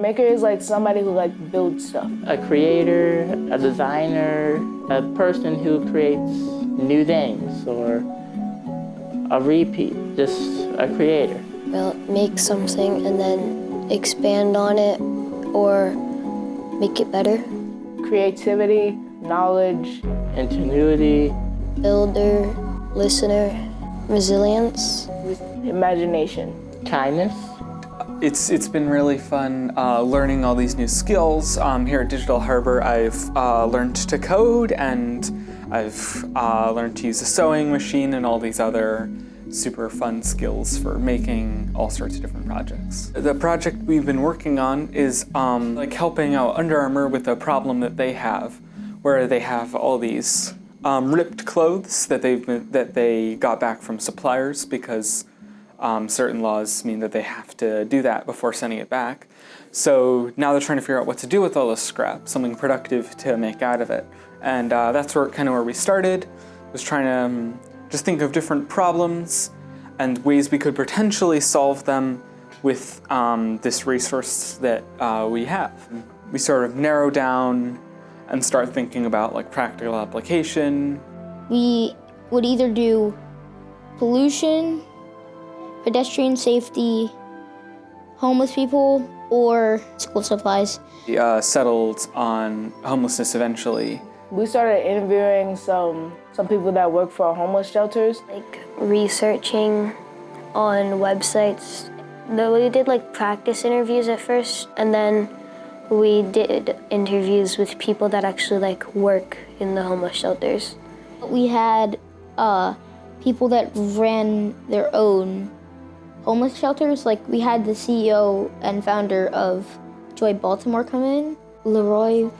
maker is like somebody who like builds stuff. A creator, a designer, a person who creates new things, or a repeat, just a creator. Well, make something and then expand on it or make it better. Creativity, knowledge, Ingenuity, Builder, listener, resilience, imagination. kindness. It's been really fun learning all these new skills. Here at Digital Harbor, I've learned to code, and I've learned to use a sewing machine and all these other super fun skills for making all sorts of different projects. The project we've been working on is like helping out Under Armour with a problem that they have, where they have all these ripped clothes that they got back from suppliers because certain laws mean that they have to do that before sending it back. So now they're trying to figure out what to do with all this scrap, something productive to make out of it. And that's kind of where we started, was trying to just think of different problems and ways we could potentially solve them with this resource that we have. We sort of narrow down and start thinking about like practical application. We would either do pollution, pedestrian safety, homeless people, or school supplies. We settled on homelessness eventually. We started interviewing some people that work for homeless shelters. like researching on websites. We did like practice interviews at first, and then we did interviews with people that actually like work in the homeless shelters. We had people that ran their own homeless shelters. Like we had the CEO and founder of Joy Baltimore come in, Leroy.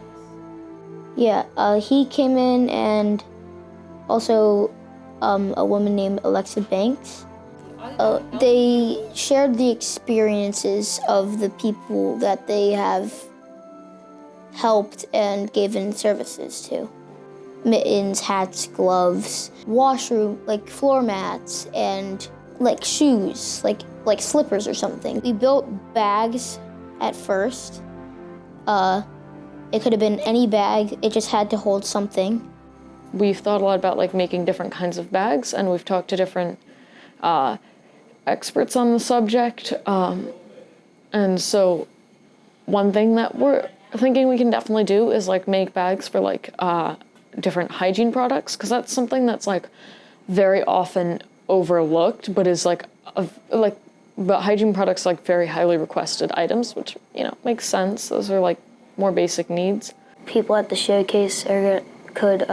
Yeah, he came in, and also a woman named Alexa Banks. They shared the experiences of the people that they have helped and given services to. Mittens, hats, gloves, washroom, like floor mats, and like shoes, like slippers or something. We built bags at first. It could have been any bag, it just had to hold something. We've thought a lot about like making different kinds of bags, and we've talked to different experts on the subject. And so one thing that we're thinking we can definitely do is like make bags for like different hygiene products, because that's something that's like very often overlooked, but is like but hygiene products are like very highly requested items, which, you know, makes sense. Those are like more basic needs. People at the showcase could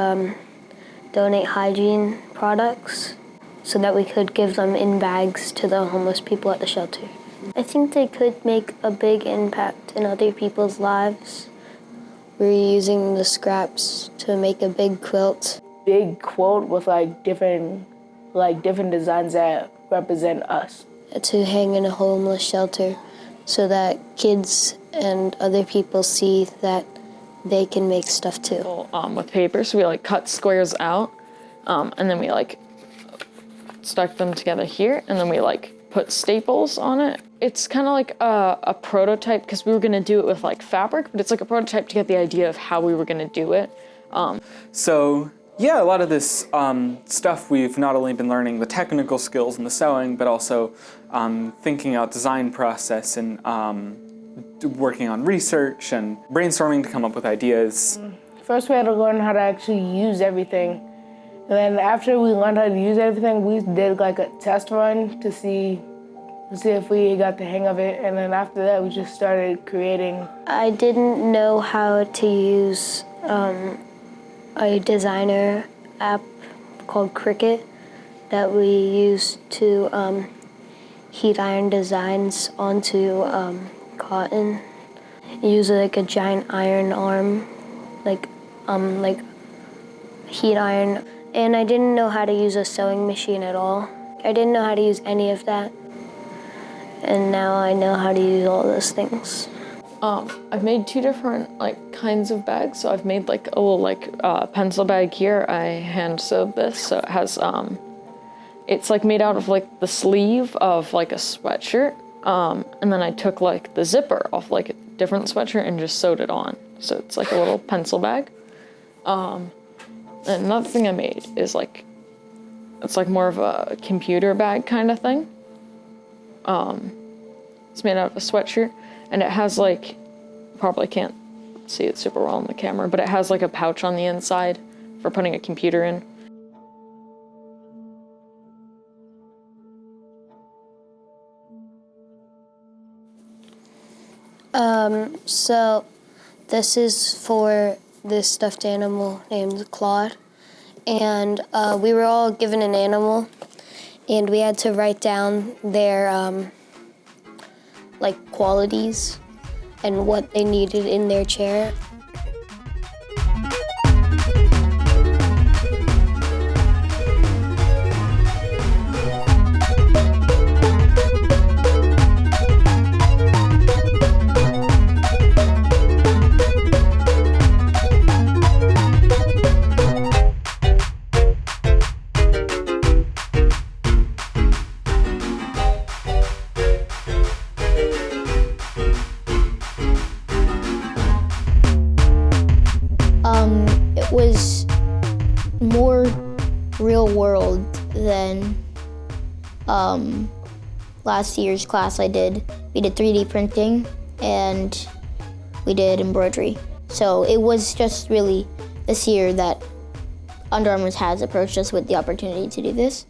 donate hygiene products so that we could give them in bags to the homeless people at the shelter. I think they could make a big impact in other people's lives. We're using the scraps to make a big quilt. Big quilt with like different designs that represent us. To hang in a homeless shelter so that kids and other people see that they can make stuff too. With paper, so we like cut squares out, and then we like stuck them together here, and then we like put staples on it. It's kind of like a prototype, because we were gonna do it with like fabric, but it's like a prototype to get the idea of how we were gonna do it. So yeah, a lot of this stuff we've not only been learning the technical skills and the sewing, but also thinking out design process and working on research and brainstorming to come up with ideas. First we had to learn how to actually use everything. And then after we learned how to use everything, we did like a test run to see if we got the hang of it. And then after that, we just started creating. I didn't know how to use a designer app called Cricut that we used to heat iron designs onto cotton. Use like a giant iron arm, like heat iron. And I didn't know how to use a sewing machine at all. I didn't know how to use any of that. And now I know how to use all those things. I've made two different like kinds of bags. So I've made like a little like pencil bag here. I hand sewed this, so it has it's like made out of like the sleeve of like a sweatshirt. And then I took like the zipper off like a different sweatshirt and just sewed it on. So it's like a little pencil bag. And another thing I made is like, it's like more of a computer bag kind of thing. It's made out of a sweatshirt, and it has like, probably can't see it super well on the camera, but it has like a pouch on the inside for putting a computer in. So this is for this stuffed animal named Claude. And we were all given an animal, and we had to write down their like qualities and what they needed in their chair. It was more real world than last year's class I did. We did 3D printing and we did embroidery. So it was just really this year that Under Armour has approached us with the opportunity to do this.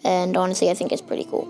And honestly, I think it's pretty cool.